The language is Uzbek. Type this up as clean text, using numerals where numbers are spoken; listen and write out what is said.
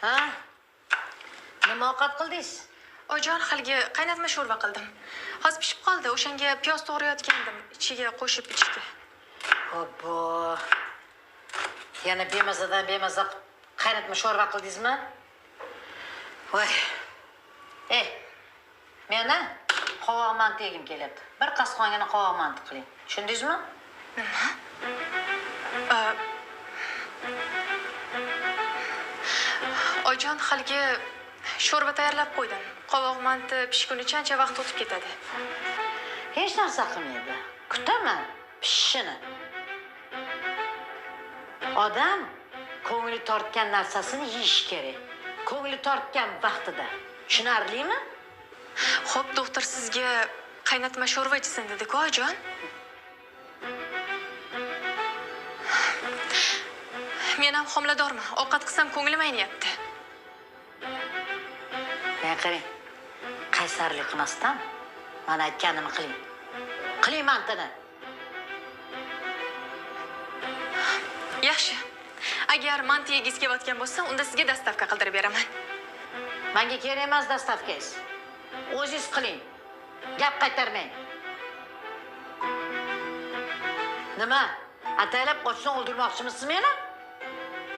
Ha? Nima ovqat qildingiz? Ojon, haligi qaynatma sho'rva qildim. Hozir pishib qoldi. O'shanga piyoz to'g'rayotgandim, ichiga qo'shib ichishga. Obbo. Yana bemazadan bemaza qaynatma sho'rva qildingizmi? Voy. Meni qovoq manti yegim kelyapti. Bir qasqongina qovoq manti qiling. Tushundingizmi? Nima? Ojon, haligi sho'rva tayyorlab qo'ydim. Qovoq manti pishgunicha ancha vaqt o'tib ketadi. Hech narsa qilmaydi. Kutaman pishishini. Odam ko'ngli tortgan narsasini yeyish kerak. Ko'ngli tortgan vaqtida. Tushunarlimi? Xo'p, doktor sizga qaynatma sho'rva ichsin dedi-ku, ojon. Men ham homiladorman. Ovqat qilsam ko'nglim ayniyapti. Men qarang. Qaysarlik qilmasdan mana aytganimni qiling. Qiling mantini. Yaxshi. Agar manti yegiz kelayotgan bo'lsa, unda sizga dastavka qildirib beraman. Menga kerak emas dastavkangiz. O'zingiz qiling. Gap qaytarmang. Nima? Ataylab qochsin o'ldirmoqchimisiz meni?